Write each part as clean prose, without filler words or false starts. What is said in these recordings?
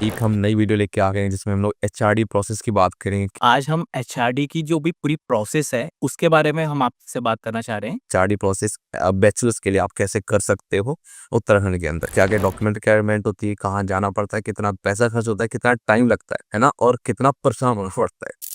एक हम नई वीडियो लेके आ गए हैं जिसमें हम लोग एचआरडी प्रोसेस की बात करेंगे। आज हम एचआरडी की जो भी पूरी प्रोसेस है, उसके बारे में हम आपसे बात करना चाह रहे हैं। एचआरडी प्रोसेस बैचलर्स के लिए आप कैसे कर सकते हो उत्तराखंड के अंदर, क्या क्या डॉक्यूमेंट रिक्वायरमेंट होती है, कहाँ जाना पड़ता है, कितना पैसा खर्च होता है, कितना टाइम लगता है ना, और कितना परेशान होना पड़ता है।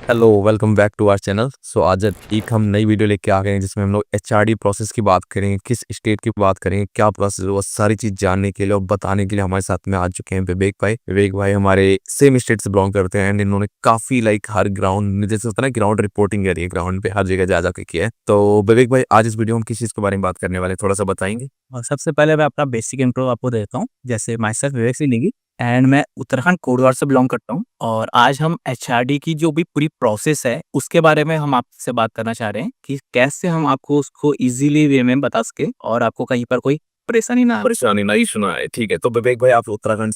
Hello, welcome back to our channel. So आज एक हम नई वीडियो लेके आ गए हैं जिसमें हम लोग एचआरडी प्रोसेस की बात करेंगे, किस स्टेट की बात करेंगे, क्या प्रोसेस है, वो सारी चीज़ जानने के लिए और बताने के लिए हमारे साथ में आ चुके हैं विवेक भाई हमारे सेम स्टेट से बिलोंग करते हैं एंड इन्होंने काफ़ी हर ग्राउंड, जैसे होता है ना, ग्राउंड रिपोर्टिंग करी है, ग्राउंड पे हर जगह जा जाके किया है। तो विवेक भाई, आज इस वीडियो में हम किस चीज़ के बारे में बात करने वाले हैं, थोड़ा सा बताएंगे। और सबसे पहले मैं अपना बेसिक इंट्रो आपको देता हूँ। जैसे my self Vivek Singh Negi and मैं उत्तराखंड कोटद्वार से बिलोंग करता हूँ। और आज हम एचआरडी की जो भी पूरी प्रोसेस है, उसके बारे में हम आपसे बात करना चाह रहे हैं कि कैसे हम आपको उसको इजीली वे में बता सके और आपको कहीं पर कोई परेशानी ना आए। परेशानी नहीं सुना है, ठीक है। तो विवेक भाई, आप उत्तराखंड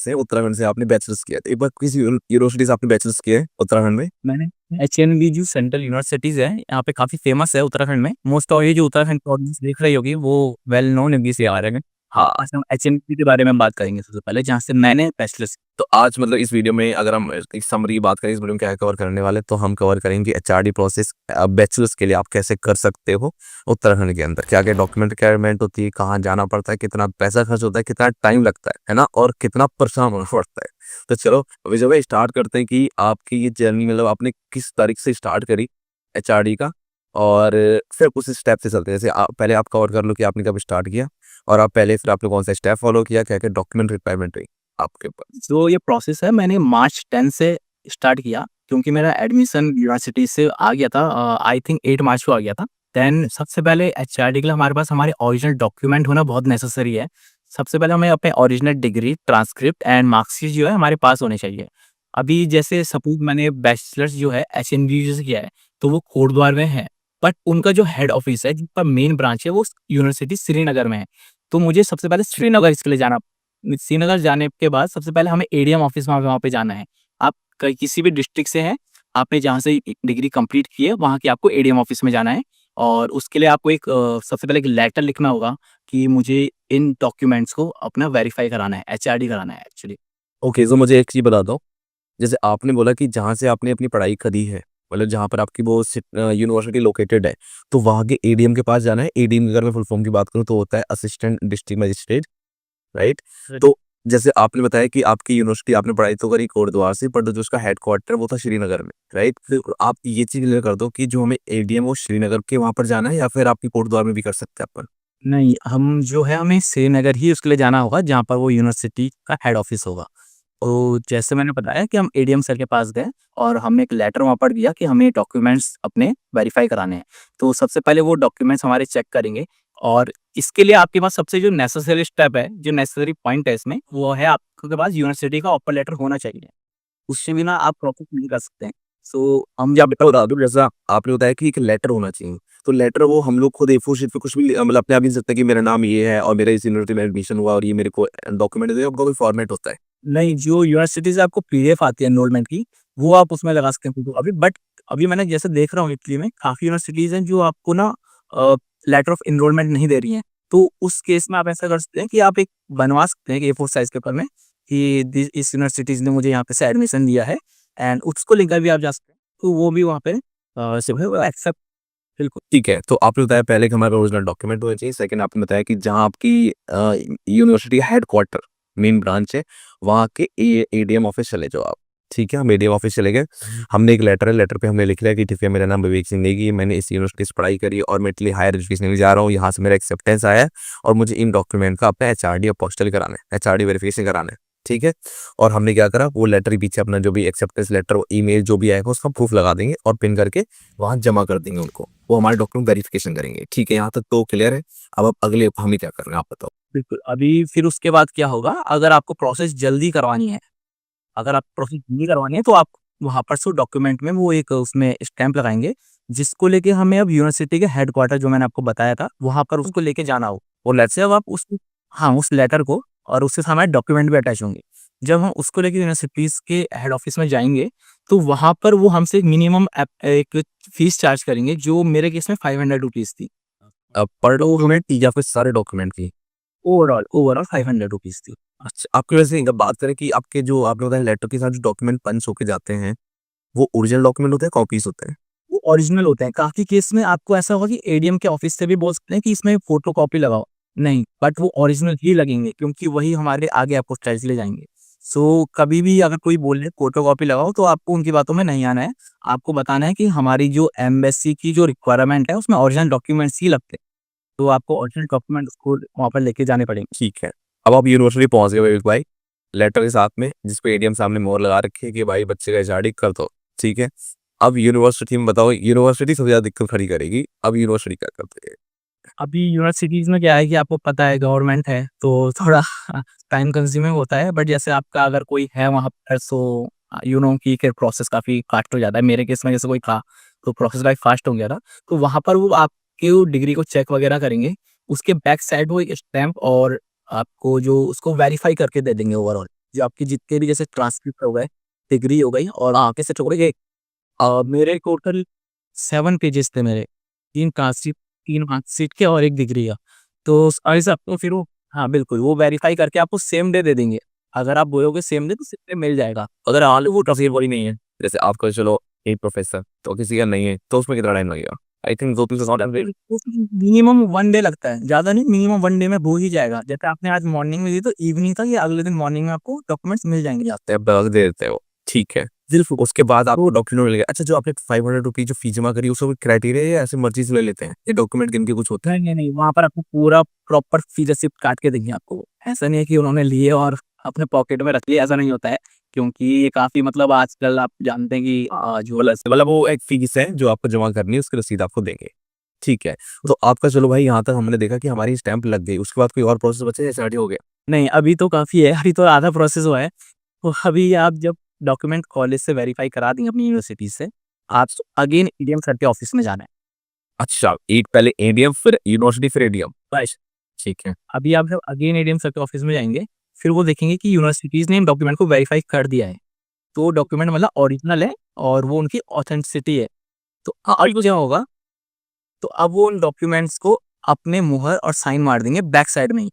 से आपने बैचलर्स किया था। एक बार किस यूनिवर्सिटी से आपने बैचलर्स किया है उत्तराखंड में? मैंने एचएनबी जो सेंट्रल यूनिवर्सिटीज है, यहाँ पे काफी फेमस है उत्तराखंड में। मोस्ट ऑफ ये जो उत्तराखंड प्रोविंस देख रही होगी वो वेल नोन इंग्लिश से आ रहे हैं। हाँ, आज हम एचएनबी के बारे में बात करेंगे सबसे पहले, जहाँ से मैंने बैचलर्स। तो आज इस वीडियो में अगर हम एक समरी बात करें, इस वीडियो में क्या कवर करने वाले, तो हम कवर करेंगे एचआरडी प्रोसेस बैचलर्स के लिए आप कैसे कर सकते हो उत्तराखंड के अंदर, क्या क्या डॉक्यूमेंट रिक्वायरमेंट होती है, कहाँ जाना पड़ता है, कितना पैसा खर्च होता है, कितना टाइम लगता है ना, और कितना परेशान होना पड़ता है। तो चलो विजय भाई, स्टार्ट करते हैं कि आपकी ये जर्नी आपने किस तारीख से स्टार्ट करी एचआरडी का, और फिर उस स्टेप से चलते हैं। जैसे पहले आप कवर कर लो कि आपने कब स्टार्ट किया, और फिर आपने कौन सा स्टेप फॉलो किया, क्या क्या डॉक्यूमेंट रिक्वायरमेंट रही आपके पास। जो ये प्रोसेस है, मैंने मार्च 10 से स्टार्ट किया, क्योंकि मेरा एडमिशन यूनिवर्सिटी से आ गया था। आई थिंक 8 मार्च को आ गया था। देन सबसे पहले एचआरडी के लिए हमारे पास हमारे ओरिजिनल डॉक्यूमेंट होना बहुत नेसेसरी है। सबसे पहले हमें अपने original degree, transcript and marksheet जो है हमारे पास होने चाहिए। अभी जैसे सपोज मैंने बैचलर्स जो है एचएनबी से किया है, तो वो कोटद्वार में है, बट उनका जो हेड ऑफिस है, जिनका मेन ब्रांच है, वो यूनिवर्सिटी श्रीनगर में है। तो मुझे सबसे पहले श्रीनगर इसके लिए जाना। श्रीनगर जाने के बाद सबसे पहले हमें एडीएम ऑफिस वहाँ पे जाना है। आप किसी भी डिस्ट्रिक्ट से हैं, आपने जहाँ से डिग्री कंप्लीट की है, वहाँ की आपको एडीएम ऑफिस में जाना है। और उसके लिए आपको एक सबसे पहले एक लेटर लिखना होगा कि मुझे इन डॉक्यूमेंट्स को अपना वेरीफाई कराना है, एचआरडी कराना है एक्चुअली। ओके, तो मुझे एक चीज़ बता दो। जैसे आपने बोला कि जहाँ से आपने अपनी पढ़ाई करी है, जहाँ पर आपकी वो यूनिवर्सिटी लोकेटेड है, तो वहाँ के एडीएम के पास जाना है। एडीएम अगर मैं फुल फॉर्म की बात करूँ तो होता है असिस्टेंट डिस्ट्रिक्ट मजिस्ट्रेट, राइट? तो जैसे आपने बताया कि आपकी यूनिवर्सिटी आपने पढ़ाई तो करी कोटद्वार से, बट जो उसका हेडक्वार्टर वो था श्रीनगर में, राइट? तो आप ये चीज़ क्लियर कर दो कि जो हमें एडीएम वो श्रीनगर के वहाँ पर जाना है, या फिर आपकी कोटद्वार में भी कर सकते हैं अपन? नहीं, हम जो है हमें श्रीनगर ही उसके लिए जाना होगा, जहाँ पर वो यूनिवर्सिटी का हेड ऑफिस होगा। तो जैसे मैंने बताया कि हम एडीएम सर के पास गए और हमने एक लेटर वहाँ पढ़ दिया कि हमें डॉक्यूमेंट्स अपने वेरीफाई कराने हैं। तो सबसे पहले वो डॉक्यूमेंट्स हमारे चेक करेंगे, और इसके लिए आपके पास सबसे जो नेसेसरी स्टेप है, जो नेसेसरी पॉइंट है इसमें, वो है आपके पास यूनिवर्सिटी का ऑफर लेटर होना चाहिए। उससे बिना आप प्रोसेस नहीं कर सकते हैं। सो हम या बता दो, जैसा आपने बताया कि एक लेटर होना चाहिए, तो लेटर वो हम लोग खुद ए4 शीट पे कुछ भी अपने आप ही लिख सकते हैं कि मेरा नाम ये है और मेरा इस यूनिवर्सिटी में एडमिशन हुआ और ये मेरे को डॉक्यूमेंट दे, आपका कोई फॉर्मेट होता है? नहीं, जो यूनिवर्सिटी से आपको पीडीएफ आती है एनरोलमेंट की, वो आप उसमें लगा सकते हैं फोटो। अभी मैंने जैसे देख रहा हूँ इटली में काफ़ी यूनिवर्सिटीज़ हैं जो आपको ना लेटर ऑफ एनरोलमेंट नहीं दे रही हैं। तो उस केस में आप ऐसा कर सकते हैं कि आप एक बनवा सकते हैं कि ए4 साइज़ पेपर में कि इस यूनिवर्सिटीज़ ने मुझे यहाँ पे से एडमिशन दिया है, एंड उसको लेकर भी आप जा सकते हैं। तो वो भी वहाँ पे जो है वो एक्सेप्ट। बिल्कुल। ठीक है, तो आपने बताया पहले कि हमारा ओरिजिनल डॉक्यूमेंट होना चाहिए। सेकंड आपने बताया कि जहाँ आपकी यूनिवर्सिटी हेडक्वार्टर मेन ब्रांच है, वहाँ के एडीएम ऑफिस चले जाओ आप। ठीक है, हम एडीएम ऑफिस चले गए। हमने एक लेटर है, लेटर पे हमने लिख लिया कि ठीक है, मेरा नाम विवेक सिंह नेगी, मैंने इस यूनिवर्सिटी से पढ़ाई करी और मैं इटली हायर एजुकेशन के लिए जा रहा हूँ, यहाँ से मेरा एक्सेप्टेंस आया है और मुझे इन डॉक्यूमेंट का अपना एचआरडी अपोस्टल कराना है, एचआरडी वेरिफिकेशन कराना है। ठीक है, और हमने क्या करा, वो लेटर के पीछे अपना जो भी एक्सेप्टेंस लेटर, ईमेल जो भी आएगा उसका प्रूफ लगा देंगे और पिन करके वहाँ जमा कर देंगे उनको। वो हमारे डॉक्यूमेंट वेरिफिकेशन करेंगे। ठीक है, यहाँ तक तो क्लियर है। अब आप अगले हमें क्या कर रहे हैं, आप बताओ। बिल्कुल, अभी फिर उसके बाद क्या होगा, अगर आपको प्रोसेस जल्दी करवानी है, अगर आप प्रोसेस नहीं करवानी है, तो आप वहाँ पर सो डॉक्यूमेंट में वो एक उसमें स्टैंप लगाएँगे, जिसको लेके हमें अब यूनिवर्सिटी के हेडक्वार्टर जो मैंने आपको बताया था, वहाँ पर उसको लेके जाना हो। और लेट्स से अब आप उस, हाँ, उस लेटर को और उसके साथ हमारे डॉक्यूमेंट भी अटैच होंगे। जब हम उसको लेके यूनिवर्सिटीज़ के हेड ऑफ़िस में जाएँगे, तो वहाँ पर वो हमसे मिनिमम एक फ़ीस चार्ज करेंगे, जो मेरे केस में ₹500 थी। पर डॉक्यूमेंट या फिर सारे डॉक्यूमेंट की? ओवरऑल ₹500 थी। अच्छा, आपकी वैसे अगर बात करें कि आपके जो आपने बताया लेटर के साथ जो डॉक्यूमेंट पंच होके जाते हैं, वो ओरिजिनल डॉक्यूमेंट होते हैं, कॉपीज़ होते हैं? वो ओरिजिनल होते हैं। काफ़ी केस में आपको ऐसा होगा कि एडीएम के ऑफ़िस से भी बोल सकते हैं कि इसमें फ़ोटोकॉपी लगाओ। नहीं, बट वो ओरिजिनल ही लगेंगे क्योंकि वही हमारे आगे आपको स्ट्रेच ले जाएँगे। सो कभी भी अगर कोई बोले फ़ोटोकॉपी लगाओ तो आपको उनकी बातों में नहीं आना है। आपको बताना है कि हमारी जो एम्बेसी की जो रिक्वायरमेंट है उसमें ओरिजिनल डॉक्यूमेंट्स ही लगते हैं। तो आपको ओरिजिनल डॉक्यूमेंट उसको वहाँ पर लेके जाने पड़ेंगे। ठीक है। अब आप यूनिवर्सिटी पहुँच गए विवेक भाई, लेटर के साथ में जिस पे एडीएम सामने मोहर लगा रखी है कि भाई बच्चे का एचआरडी कर दो, ठीक है। अब यूनिवर्सिटी में बताओ, यूनिवर्सिटी सबसे ज़्यादा दिक्कत खड़ी करेगी, अब यूनिवर्सिटी क्या करती है? अभी यूनिवर्सिटीज़ में क्या है कि आपको पता है गवर्नमेंट है, तो थोड़ा टाइम कंज्यूमिंग होता है बट जैसे आपका अगर कोई है वहाँ पर सो यू नो कि प्रोसेस काफ़ी फास्ट हो जाता है। मेरे केस में जैसे कोई था, तो प्रोसेस काफ़ी फास्ट हो गया था। तो वहाँ पर वो आपकी वो डिग्री को चेक वगैरह करेंगे, उसके बैक साइड वो एक स्टैम्प और आपको जो उसको वेरीफाई करके दे देंगे ओवरऑल। जो आपके जितने भी जैसे ट्रांसक्रिप्ट हो गए, डिग्री हो गई और आगे से छोड़िए मेरे टोटल 7 पेजेज़ थे मेरे, 3 ट्रांसक्रिप्ट, 3 मार्कशीट के और 1 डिग्री का। तो ऐसा तो फिर वो हाँ, बिल्कुल, वो वेरीफ़ाई करके आपको सेम डे दे देंगे। अगर आप बोलोगे सेम डे तो सेम डे मिल जाएगा। अगर हाल वो टफ़ वाली नहीं है, जैसे आपका चलो एक प्रोफ़ेसर, तो किसी का नहीं है, तो उसमें कितना टाइम लगेगा? आई थिंक 2-3 से 7 टाइम मिनिमम 1 डे लगता है, ज़्यादा नहीं मिनिमम 1 डे में हो ही जाएगा। जैसे आपने आज मॉर्निंग में दी तो इवनिंग तक या अगले दिन मॉर्निंग में आपको डॉक्यूमेंट्स मिल जाएँगे। लगते हैं, बग दे देते हो, ठीक है। बिल्कुल। उसके बाद आपको डॉक्यूमेंट मिल गया। अच्छा, जो आपने ₹500 जो फ़ीस जमा करी, उसका कोई क्राइटेरिया है या ऐसे मर्ज़ी से ले लेते हैं? ये डॉक्यूमेंट गिन के कुछ होता है? नहीं, नहीं, नहीं, वहाँ पर आपको पूरा प्रॉपर फी रिसिप्ट काट के देंगे आपको वो। ऐसा नहीं है कि उन्होंने लिए और अपने पॉकेट में रख लिए, ऐसा नहीं होता है। क्योंकि ये काफ़ी मतलब आजकल आप जानते हैं कि जो मतलब वो एक फ़ीस है जो आपको जमा करनी है, उसकी रसीद आपको देंगे। ठीक है। तो आपका चलो भाई यहाँ तक हमने देखा कि हमारी स्टैम्प लग गई, उसके बाद कोई और प्रोसेस बचा या स्टार्ट ही हो गया? नहीं, अभी तो काफ़ी है, अभी तो आधा प्रोसेस हुआ है। तो अभी आप जब डॉक्यूमेंट कॉलेज से वेरीफाई करा देंगे अपनी यूनिवर्सिटी से, आप अगेन एडीएम सर के ऑफिस में जाना है। अच्छा, एक पहले एडीएम फिर यूनिवर्सिटी फिर एडीएम। बस, ठीक है। अभी आप जब अगेन एडीएम सर के ऑफिस में जाएँगे, फिर वो देखेंगे कि यूनिवर्सिटीज़ ने इन डॉक्यूमेंट को वेरीफाई कर दिया है। तो वो डॉक्यूमेंट मतलब ओरिजिनल है और वो उनकी ऑथेंटिसिटी है। तो अब क्या होगा, तो अब वो उन डॉक्यूमेंट्स को अपने मुहर और साइन मार देंगे बैक साइड में ही।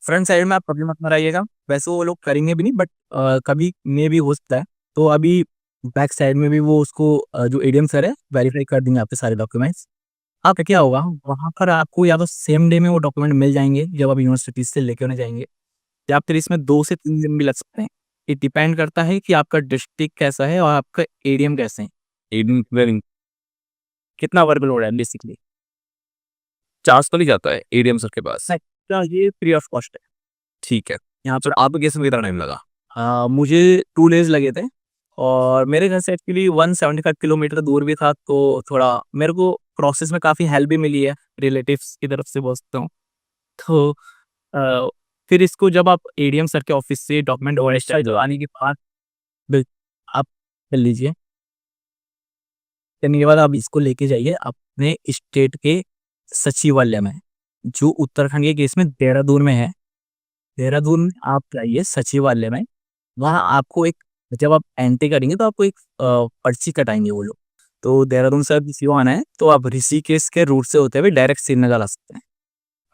फ्रंट साइड में आप कभी मत मराइएगा। वैसे वो लोग करेंगे भी नहीं बट कभी मे भी हो सकता है। तो अभी बैक साइड में भी वो उसको जो एडीएम सर है वेरीफाई कर देंगे आपके सारे डॉक्यूमेंट्स। अब क्या होगा वहाँ पर आपको या तो सेम डे में वो डॉक्यूमेंट मिल जाएँगे जब आप यूनिवर्सिटी से लेके उन्हें जाएँगे या फिर इसमें 2 से 3 दिन भी लग सकते हैं। ये डिपेंड करता है कि आपका डिस्ट्रिक्ट कैसा है और आपका एडीएम कैसे हैं। एडीएम क्लियरिंग कितना वर्कलोड है बेसिकली। चार्ज तो नहीं जाता है एडीएम सर के पास? नहीं, क्या ये फ्री ऑफ कॉस्ट है। ठीक है। यहाँ तो पर आपको केस में कितना टाइम लगा? मुझे 2 डेज़ लगे थे और मेरे घर से एक्चुअली 175 किलोमीटर दूर भी था, तो थोड़ा मेरे को प्रोसेस में काफ़ी हेल्प भी मिली है, रिलेटिव्स की तरफ से बोल सकता हूँ। तो अ, फिर इसको जब आप एडीएम सर के ऑफ़िस से डॉक्यूमेंट वेरीफ़ाई करवाने के बाद बिल आप कर लीजिए। करने के बाद आप इसको लेके जाइए अपने स्टेट के सचिवालय में, जो उत्तराखंड के केस में देहरादून में है। देहरादून में आप जाइए सचिवालय में, वहाँ आपको एक जब आप एंट्री करेंगे तो आपको एक पर्ची कटाएँगे वो लोग। तो देहरादून से अब किसी को आना है तो आप ऋषिकेश के रूट से होते हुए डायरेक्ट श्रीनगर आ सकते हैं।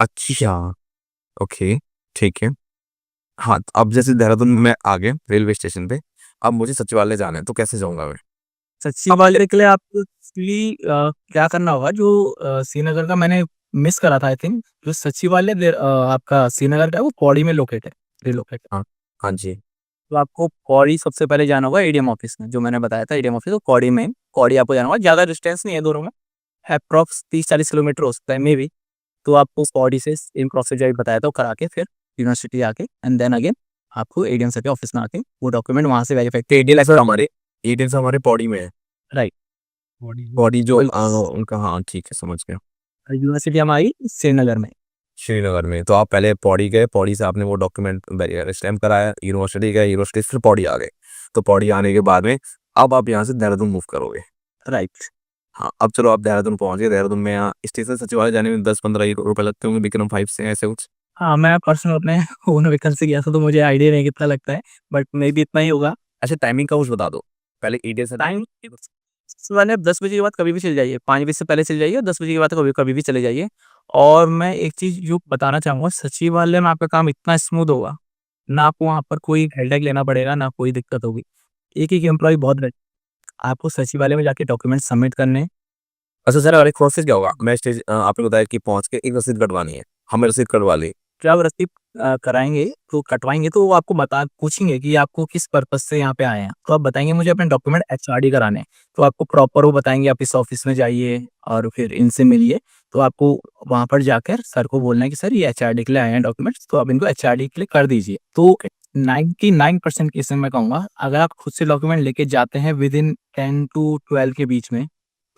अच्छा, ओके, ठीक है। हाँ, तो अब जैसे देहरादून में आ गए रेलवे स्टेशन पे, अब मुझे सचिवालय जाना है, तो कैसे जाऊँगा मैं? सचिवालय के लिए आपको एक्चुअली क्या करना होगा जो श्रीनगर का मैंने मिस करा था आई थिंक जो सचिवालय आपका श्रीनगर का है वो पौड़ी में लोकेट है, रिलोकेट है। हाँ, हाँ जी। तो आपको पौड़ी सबसे पहले जाना होगा एडीएम ऑफिस में, जो मैंने बताया था एडीएम ऑफिस वो पौड़ी में है। पौड़ी आपको जाना होगा, ज़्यादा डिस्टेंस नहीं है दोनों में, एप्रॉक्स 30-40 किलोमीटर हो सकता है मे बी। तो आपको पौड़ी से इन प्रोसीजर बताया था वो करा के फिर यूनिवर्सिटी आके एंड देन अगेन आपको एडीएम सर के ऑफिस में आके वो डॉक्यूमेंट वहाँ से वेरीफाई तो एडीएम सर हमारे पौड़ी में है। राइट। पौड़ी जो उनका हाँ, ठीक है, समझ गया। यूनिवर्सिटी हमारी श्रीनगर में। श्रीनगर में, तो आप पहले पौड़ी गए, पौड़ी से आपने वो डॉक्यूमेंट स्टैम्प कराया, यूनिवर्सिटी गए, यूनिवर्सिटी से फिर पौड़ी आ गए। तो पौड़ी आने के बाद में अब आप यहाँ से देहरादून मूव करोगे। राइट। हाँ, अब चलो आप देहरादून पहुँच गए, देहरादून में यहाँ स्टेशन सचिवालय जाने में 10-15 रुपए लगते होंगे विक्रम 5 से ऐसे कुछ? हाँ, मैं पर्सनल अपने ओन व्हीकल से गया था, तो मुझे आइडिया नहीं कितना लगता है, बट मेबी इतना ही होगा। अच्छा टाइमिंग का कुछ बता दो। पहले ईडीएम से टाइम सबसे पहले आप 10 बजे के बाद कभी भी चले जाइए, 5 बजे से पहले चले जाइए और 10 बजे के बाद कभी कभी भी चले जाइए। और मैं एक चीज़ जो बताना चाहूँगा, सचिवालय में आपका काम इतना स्मूथ होगा, ना आपको वहाँ पर कोई हेडेक लेना पड़ेगा, ना कोई दिक्कत होगी। एक-एक एम्प्लॉयी बहुत रह आपको सचिवालय में जाके डॉक्यूमेंट सबमिट करने हैं। अच्छा सर और एक प्रोसेस क्या होगा? मैं स्टेज आपने बताया कि पहुँच के एक रसीद कटवानी है। हमें रसीद कटवा ली। जब रसीद कराएँगे तो कटवाएँगे तो वो आपको पूछेंगे कि आपको किस पर्पज़ से यहाँ पे आए हैं। तो आप बताएँगे मुझे अपने डॉक्यूमेंट एचआरडी कराने हैं। तो आपको प्रॉपर वो बताएँगे, आप इस ऑफ़िस में जाइए और फिर इनसे मिलिए। तो आपको वहाँ पर जाकर सर को बोलना है कि सर ये एचआरडी के लिए आए हैं डॉक्यूमेंट्स, तो आप इनको एचआरडी के लिए कर दीजिए। तो 99% केस में मैं कहूँगा, अगर आप खुद से डॉक्यूमेंट लेके जाते हैं विदिन 10 टू 12 के बीच में,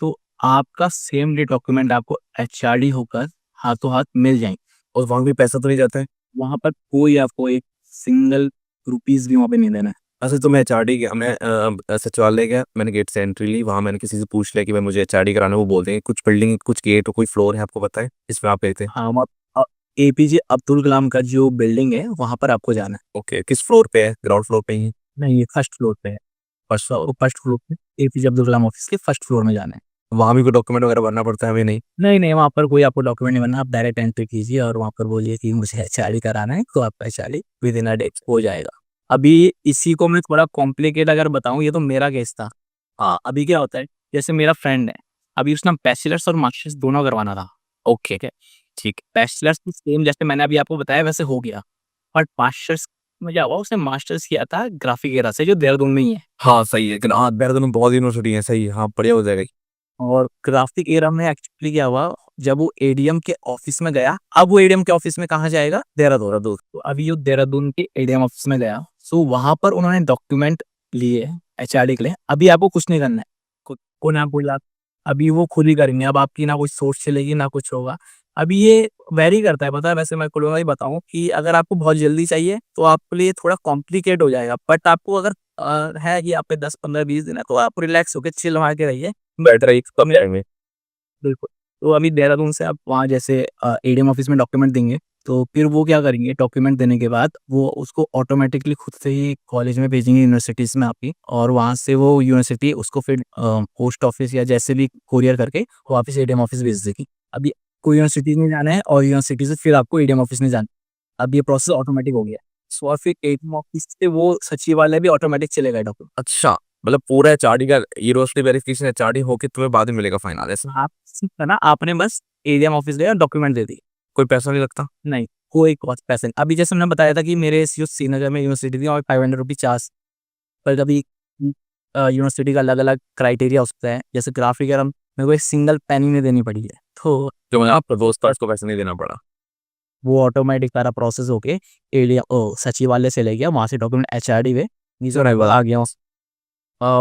तो आपका सेम डे डॉक्यूमेंट आपको एचआरडी होकर हाथों हाथ मिल जाएँगे। और वहाँ भी पैसा तो नहीं जाता है? वहाँ पर कोई आपको एक सिंगल रुपीज़ भी वहाँ पे नहीं देना है। अच्छा तो मैं एचआरडी गया मैं सचिवालय गया, मैंने गेट से एंट्री ली, वहाँ मैंने किसी से पूछ लिया कि भाई मुझे एचआरडी कराना है, वो बोलते हैं कुछ बिल्डिंग, कुछ गेट और कोई फ्लोर है आपको पता है? जिसमें आप गए थे? हाँ, वहाँ एपीजे अब्दुल कलाम का जो बिल्डिंग है, वहाँ पर आपको जाना है। ओके, किस फ्लोर पे है? ग्राउंड फ्लोर पे ही है? नहीं, ये फर्स्ट फ्लोर पे है। फर्स्ट फ्लोर पे एपीजे अब्दुल कलाम ऑफिस के फर्स्ट फ्लोर में जाना है। वहाँ भी कोई डॉक्यूमेंट वगैरह भरना पड़ता है हमें नहीं? नहीं, नहीं, वहाँ पर कोई आपको डॉक्यूमेंट नहीं बनना, आप डायरेक्ट एंट्री कीजिए और वहाँ पर बोलिए कि मुझे एचआरडी कराना है, तो आपका एचआरडी विदिन अ डे हो जाएगा। अभी इसी को मैं थोड़ा कॉम्प्लिकेट अगर बताऊँ, ये तो मेरा केस था। हाँ, अभी क्या होता है, जैसे मेरा फ्रेंड है, अभी उसने बैचलर्स और मास्टर्स दोनों करवाना था। ओके, ठीक है? ठीक है। बैचलर्स भी सेम जैसे मैंने अभी आपको बताया वैसे हो गया, बट मास्टर्स में क्या हुआ, उसने मास्टर्स किया था ग्राफिक एरा से, जो देहरादून में ही है। हाँ, सही है। लेकिन हाँ, देहरादून में बहुत यूनिवर्सिटी है, सही है। हाँ, बढ़िया हो जाएगा। और ग्राफिक एरा में एक्चुअली क्या हुआ, जब वो एडीएम के ऑफिस में गया, अब वो एडीएम के ऑफिस में कहाँ जाएगा, देहरादून। देहरादून। तो अभी वो देहरादून के एडीएम ऑफिस में गया, सो वहां पर उन्होंने डॉक्यूमेंट लिए एचआरडी के लिए। अभी आपको कुछ नहीं करना है, को ना बोला, अभी वो खुद ही करेंगे। अब आपकी ना कुछ सोच चलेगी ना कुछ होगा। अभी ये वेरी करता है, पता है, वैसे मैं खुलूंगा ही बताऊं कि अगर आपको बहुत जल्दी चाहिए तो आपके लिए थोड़ा कॉम्प्लिकेट हो जाएगा, बट आपको अगर है कि आप पे 10 15 20 दिन है, तो आप रिलैक्स होकर चिल मार के रहिए, बेटर है कम टाइम में। बिल्कुल। तो अभी देहरादून से आप वहाँ जैसे एडीएम ऑफिस में डॉक्यूमेंट देंगे, तो फिर वो क्या करेंगे, डॉक्यूमेंट देने के बाद वो उसको ऑटोमेटिकली खुद से ही कॉलेज में भेजेंगे, यूनिवर्सिटीज़ में आपकी, और वहाँ से वो यूनिवर्सिटी उसको फिर पोस्ट ऑफिस या जैसे भी कोरियर करके वापस एडीएम ऑफिस भेज देगी। अभी कोई यूनिवर्सिटी में जाना है और यूनिवर्सिटी से फिर आपको एडीएम ऑफिस में जाना है। अब ये प्रोसेस ऑटोमेटिक हो गया है। सो और फिर एडीएम ऑफिस से वो सचिवालय भी ऑटोमेटिक चलेगा डॉक्यूमेंट। अच्छा, मतलब पूरा एचआरडी का यूनिवर्सिटी वेरिफिकेशन एचआरडी होके तुम्हें बाद में मिलेगा फाइनल ऐसा? आप है ना, आपने बस एडीएम ऑफिस गए और डॉक्यूमेंट दे दिए। कोई पैसा नहीं लगता? नहीं, कोई कॉस्ट पैसे नहीं। अभी जैसे मैंने बताया था कि मेरे इस जो श्रीनगर में यूनिवर्सिटी थी और 500 रुपीज़ चार्ज, पर कभी यूनिवर्सिटी का अलग-अलग क्राइटेरिया हो सकता है। जैसे ग्राफिक एरम मेरे को एक सिंगल पेनी नहीं देनी पड़ी है। तो जो मतलब आपका दोस्त था उसको पैसा नहीं देना पड़ा? वो ऑटोमेटिक सारा प्रोसेस होके सचिवालय से ले गया, वहाँ से डॉक्यूमेंट एचआरडी में नीचे आ गया।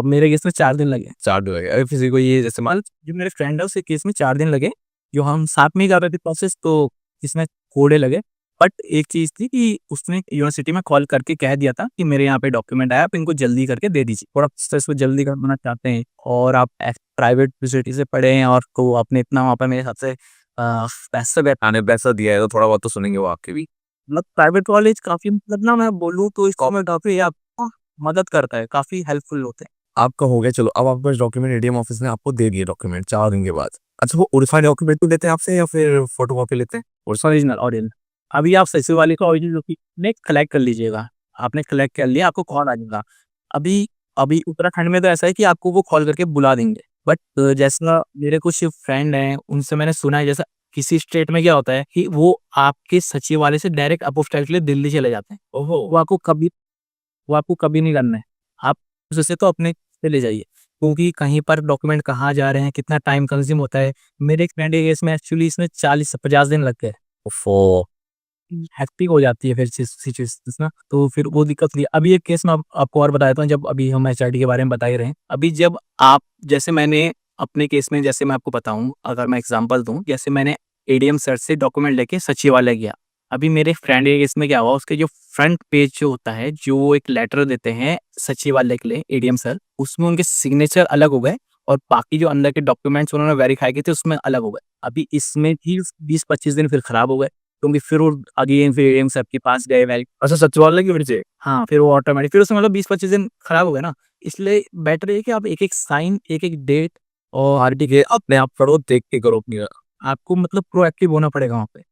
मेरे केस में 4 दिन लगे। 4 डॉलर है। अगर किसी को ये जैसे मान जो मेरे फ्रेंड है उसके केस में 4 दिन लगे, जो हम साथ में ही कर रहे थे प्रोसेस, तो इसमें थोड़े लगे। बट एक चीज़ थी कि उसने यूनिवर्सिटी में कॉल करके कह दिया था कि मेरे यहाँ पे डॉक्यूमेंट आया, आप इनको जल्दी करके दे दीजिए। थोड़ा प्रोसेस को जल्दी करवाना चाहते हैं और आप प्राइवेट यूनिवर्सिटी से पढ़े हैं और तो आपने इतना वहाँ पे मेरे हिसाब से पैसे आने पैसा दिया है तो थोड़ा बहुत तो सुनेंगे वो आपके भी। मतलब प्राइवेट कॉलेज काफ़ी, मतलब ना मैं बोलूँ तो इसको मैं काफ़ी आपको मदद करता है, काफ़ी हेल्पफुल होते हैं। आपका हो गया चलो अब आपके पास डॉक्यूमेंट एडीएम ऑफिस ने आपको दे दिए डॉक्यूमेंट 4 दिन के बाद। अच्छा वो ओरिजिनल डॉक्यूमेंट भी लेते हैं आपसे या फिर फोटोकॉपी लेते हैं? Original original. अभी आप सही वाले का ओरिजिनल डॉक्यूमेंट कलेक्ट कर लीजिएगा। आपने कलेक्ट कर लिया, आपको कॉल आ जाएगा। अभी अभी उत्तराखंड में तो ऐसा है कि आपको वो कॉल करके बुला देंगे। बट जैसा मेरे कुछ फ्रेंड हैं, उनसे मैंने सुना है, जैसा किसी स्टेट में क्या होता है कि वो आपके सचिवालय से डायरेक्ट अपोस्टाइल के लिए दिल्ली चले जाते हैं। ओहो! वो आपको कभी नहीं करना है। आप उससे तो अपने से ले जाइए, क्योंकि कहीं पर डॉक्यूमेंट कहाँ जा रहे हैं, कितना टाइम कंज्यूम होता है। मेरे एक फ्रेंड के केस में एक्चुअली इसमें 40 से 50 दिन लग गए। ओफ़ो! हेक्टिक हो जाती है फिर सिचुएशंस ना, तो फिर वो दिक्कत नहीं है। अभी एक केस मैं आपको और बता देता हूँ, जब अभी हम एचआरडी के बारे में बता ही रहे हैं। अभी जब आप, जैसे मैंने अपने केस में, जैसे मैं आपको बताऊँ, अगर मैं एग्ज़ाम्पल दूँ, जैसे मैंने एडीएम सर से डॉक्यूमेंट लेके सचिवालय गया। अभी मेरे फ्रेंड के केस में क्या हुआ, उसके जो फ्रंट पेज जो होता है, जो वो एक लेटर देते हैं सचिवालय के लिए एडीएम सर, उसमें उनके सिग्नेचर अलग हो गए और बाकी जो अंदर के डॉक्यूमेंट्स उन्होंने वेरीफाई किए थे उसमें अलग हो गए। अभी इसमें भी 20-25 दिन फिर खराब हो गए। क्योंकि फिर वो अगेन फिर एडीएम साहब के पास गए वेरी अच्छा सचिवालय की वजह से? हाँ, फिर वो ऑटोमेटिक फिर उसमें मतलब 20-25 दिन खराब हो गए ना, इसलिए बेटर है कि आप एक-एक साइन, एक-एक डेट और और ठीक है, अपने आप पढ़ो, देख के करो अपनी आपको मतलब प्रोएक्टिव होना पड़ेगा वहाँ पे।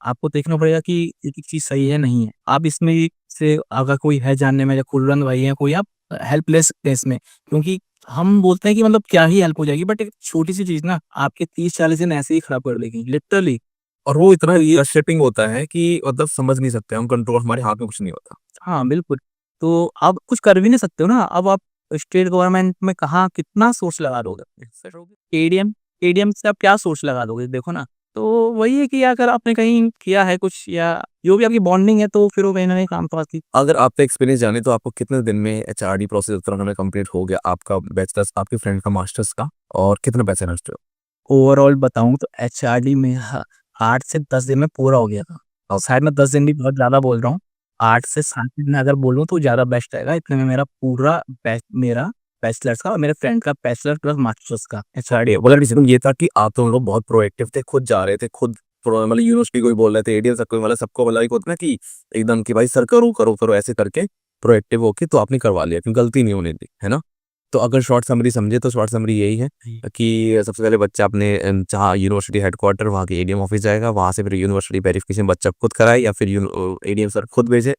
आपको देखना पड़ेगा कि एक-एक चीज़ सही है, नहीं है। आप इसमें से अगर कोई है जानने में या कुलरन भाई हैं, कोई आप हेल्प ले सकते हैं इसमें। क्योंकि हम बोलते हैं कि मतलब क्या ही हेल्प हो जाएगी बट एक छोटी-सी चीज़ ना आपके 30-40 दिन ऐसे ही खराब कर देगी, लिटरली। और वो इतना ये शिपिंग होता है कि मतलब समझ नहीं सकते हम, कंट्रोल हमारे हाथ में कुछ नहीं होता। हाँ, बिल्कुल। तो आप कुछ कर भी नहीं सकते हो ना, अब आप स्टेट गवर्नमेंट में कहाँ कितना सोर्स लगा दोगे? एडीएम एडीएम से आप क्या सोर्स लगा दोगे? देखो ना, तो वही है कि अगर आपने कहीं किया है कुछ या जो भी आपकी बॉन्डिंग है तो फिर वो कहीं न कहीं काम तो आती। अगर आपका एक्सपीरियंस जाने तो आपको कितने दिन में एचआरडी प्रोसेस उतना में कंप्लीट हो गया आपका बैचलर्स, आपके फ्रेंड का मास्टर्स का, और कितने पैसे नष्ट हुए? ओवरऑल बताऊँ तो एचआरडी में 8 से 10 दिन में पूरा हो गया था। और शायद मैं 10 दिन भी बहुत ज़्यादा बोल रहा हूँ। 8 से 7 दिन अगर बोलूँ तो ज़्यादा बेस्ट रहेगा। इतने में मेरा पूरा मेरा बैचलर्स का और मेरे फ्रेंड का बैचलर प्लस मास्टर्स का एचआरडी। मतलब डिसीजन ये था कि आप दोनों लोग बहुत प्रोएक्टिव थे, खुद जा रहे थे, खुद मतलब यूनिवर्सिटी को ही बोल रहे थे, एडीएम सबको मतलब सबको मतलब एक होता है ना कि एकदम कि भाई सर करो करो करो ऐसे करके प्रोएक्टिव होके तो आपने करवा लिया, क्योंकि गलती नहीं होने दी, है ना? तो अगर शॉर्ट समरी समझे तो शॉर्ट समरी यही है कि सबसे पहले बच्चा अपने जहाँ यूनिवर्सिटी हेडक्वार्टर वहाँ के एडीएम ऑफिस जाएगा, वहाँ से फिर यूनिवर्सिटी वेरिफिकेशन बच्चा खुद कराए या फिर एडीएम सर खुद भेजे।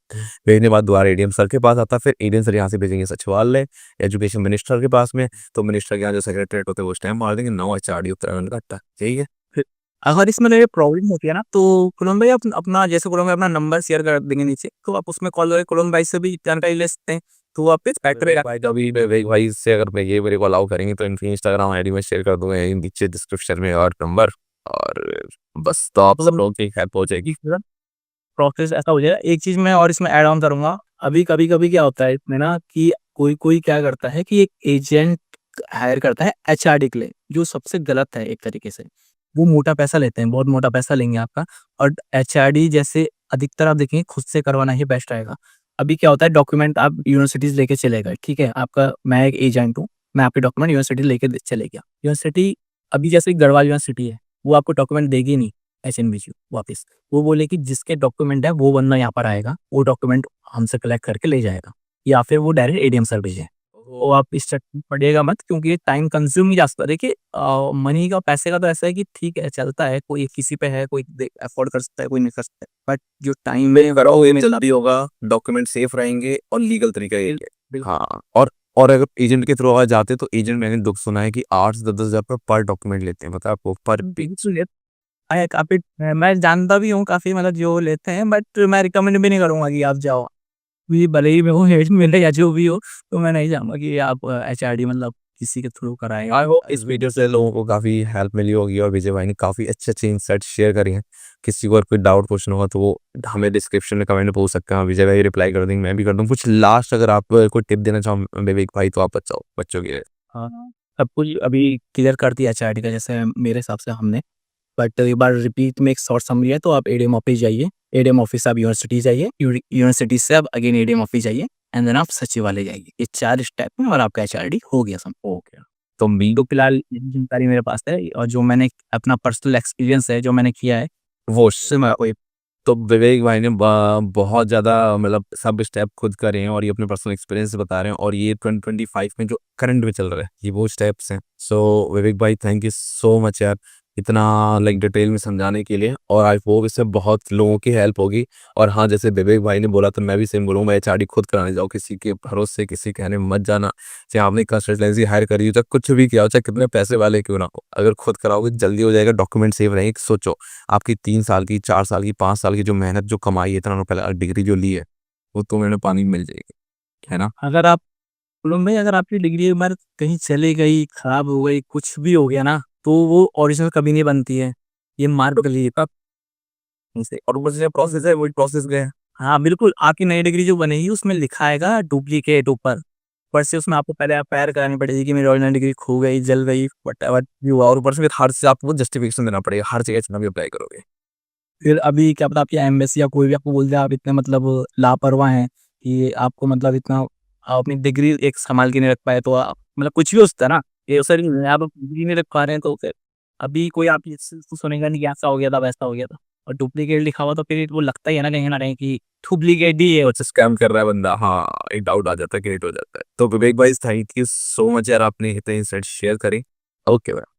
भेजने के बाद दोबारा एडीएम सर के पास आता, फिर एडीएम सर यहाँ से भेजेंगे सचिवालय एजुकेशन मिनिस्टर के पास में, तो मिनिस्टर के यहाँ जो सेक्रेटरीट होते हैं वो स्टैम्प मार देंगे, नौ एचआरडी उत्तराखंड का अट्टा, ठीक है। फिर अगर इसमें ये प्रॉब्लम होती है ना तो कुलम भाई अपना जैसे कुलम भाई अपना नंबर शेयर कर देंगे नीचे, तो आप उसमें कॉल करके कुलम भाई से भी जानकारी ले सकते हैं। तो वो आप विवेक भाई अभी विवेक भाई से अगर मैं ये मेरे को अलाउ करेंगे तो इनकी इंस्टाग्राम आईडी में शेयर कर दूंगा यहीं नीचे डिस्क्रिप्शन में और नंबर, और बस तो आप सब लोगों की हेल्प हो जाएगी। प्रोसेस ऐसा हो जाएगा। एक चीज़ मैं और इसमें ऐड ऑन करूँगा, अभी कभी-कभी क्या होता है इसमें ना कि कोई-कोई क्या करता है कि एक एजेंट हायर करता है एचआरडी के लिए, जो सबसे गलत है एक तरीके से। वो मोटा पैसा लेते हैं, बहुत मोटा पैसा लेंगे आपका और एचआरडी जैसे अधिकतर आप देखेंगे खुद से करवाना ही बेस्ट रहेगा। अभी क्या होता है डॉक्यूमेंट आप यूनिवर्सिटीज़ लेके चले गए, ठीक है? आपका मैं एक एजेंट हूँ, मैं आपके डॉक्यूमेंट यूनिवर्सिटी लेके चले गया। यूनिवर्सिटी अभी जैसे गढ़वाल यूनिवर्सिटी है, वो आपको डॉक्यूमेंट देगी नहीं एचएनबीयू वापस। वो बोले कि जिसके डॉक्यूमेंट है वो बंदा यहाँ पर आएगा, वो डॉक्यूमेंट हमसे कलेक्ट करके ले जाएगा या फिर वो डायरेक्ट एडीएम सर भेजे। तो आप इस चक्कर में पड़िएगा मत क्योंकि ये टाइम कंज्यूम ही जा सकता है। देखिए मनी का पैसे का तो ऐसा है कि ठीक है चलता है, कोई किसी पे है, कोई अफोर्ड कर सकता है, कोई नहीं कर सकता है। बट जो टाइम में करोगे में जल्दी होगा, डॉक्यूमेंट सेफ रहेंगे और लीगल तरीका ये है। हाँ, और अगर एजेंट के थ्रू अगर जाते तो एजेंट मैंने दुख सुना है कि 8 से 10 हज़ार पर डॉक्यूमेंट लेते हैं, मतलब आपको पर काफ़ी मैं जानता भी हूँ काफ़ी मतलब जो लेते हैं बट मैं रिकमेंड भी नहीं करूँगा कि आप जाओ। भी भले ही मेरे को हेट मिले या जो भी हो, तो मैं नहीं चाहूँगा कि आप एचआरडी मतलब किसी के थ्रू कराएँ। आई होप इस वीडियो से लोगों को काफ़ी हेल्प मिली होगी और विजय भाई ने काफ़ी अच्छे-अच्छे इनसाइट्स शेयर करे हैं। किसी को अगर कोई डाउट क्वेश्चन होगा तो वो हमें डिस्क्रिप्शन में कमेंट में पूछ सकते हैं। विजय भाई रिप्लाई कर देंगे, मैं भी कर दूँ। कुछ लास्ट अगर आप कोई टिप देना चाहो विवेक भाई तो आप बताओ बच्चों के लिए। हाँ, सब कुछ अभी क्लियर कर दिया एचआरडी का जैसे मेरे हिसाब से हमने। बट एक बार रिपीट में एक शॉर्ट समरी है तो आप एडीएम ऑफिस जाइए, एडीएम ऑफिस से आप यूनिवर्सिटी जाइए, यूनिवर्सिटी से आप अगेन एडीएम ऑफिस जाइए एंड देन आप सचिवालय जाइए। ये 4 स्टेप में और आपका एचआरडी हो गया सम हो गया। तो मी तो फिलहाल यही जानकारी मेरे पास है और जो मैंने अपना पर्सनल एक्सपीरियंस है, जो मैंने किया है, वो उससे मैं वही तो विवेक भाई ने बहुत ज़्यादा मतलब सब स्टेप खुद करे हैं और ये अपने पर्सनल एक्सपीरियंस से बता रहे हैं, और ये 2025 में जो करंट में चल रहा है ये वो स्टेप्स हैं। सो विवेक भाई थैंक यू सो मच यार, इतना लाइक डिटेल में समझाने के लिए, और आई होप इससे बहुत लोगों की हेल्प होगी। और हाँ, जैसे विवेक भाई ने बोला तो मैं भी सेम बोलूँगा, एचआरडी खुद कराने जाओ, किसी के भरोसे किसी कहने में मत जाना। चाहे आपने कंसल्टेंसी हायर करी हो, चाहे कुछ भी किया हो, चाहे कितने पैसे वाले क्यों ना हो, अगर खुद कराओगे जल्दी हो जाएगा, डॉक्यूमेंट सेव रहेंगे। सोचो आपकी 3 साल की, 4 साल की, 5 साल की जो मेहनत जो कमाई है, इतना रुपया डिग्री जो ली है, वो तुम्हें पानी में मिल जाएगी, है ना? अगर आप मालूम भाई अगर आपकी डिग्री एक बार कहीं चली गई, खराब हो गई, कुछ भी हो गया ना, तो वो ओरिजिनल कभी नहीं बनती है। ये मार्क कर लीजिए आप इसे। और ऊपर से प्रोसेस है वही प्रोसेस गए। हाँ, बिल्कुल, आपकी नई डिग्री जो बनेगी उसमें लिखा आएगा डुप्लीकेट ऊपर। ऊपर से उसमें आपको पहले एफआईआर करानी पड़ेगी कि मेरी ओरिजिनल डिग्री खो गई, जल गई, व्हाटएवर भी हुआ। और ऊपर से फिर हर चीज़ आपको जस्टिफिकेशन देना पड़ेगा, हर जगह जितना भी अप्लाई करोगे। फिर अभी क्या पता आपकी एम्बेसी या कोई भी आपको बोल दे आप इतने मतलब लापरवाह हैं कि आपको मतलब इतना आप अपनी डिग्री एक सँभाल के नहीं रख पाए तो आप मतलब कुछ भी हो सकता है ना। ये सर आप डिग्री नहीं रख पा रहे हैं तो फिर अभी कोई आप ये सुनेगा नहीं कि ऐसा हो गया था, वैसा हो गया था। और डुप्लीकेट लिखा हुआ तो फिर वो लगता ही है ना कहीं न कहीं कि डुप्लीकेट ही है। अच्छा स्कैम कर रहा है बंदा, हाँ, एक डाउट आ जाता है, क्रिएट हो जाता है। तो विवेक भाई थैंक यू सो मच यार, आपने इतने इंसाइट शेयर करी। ओके भाई।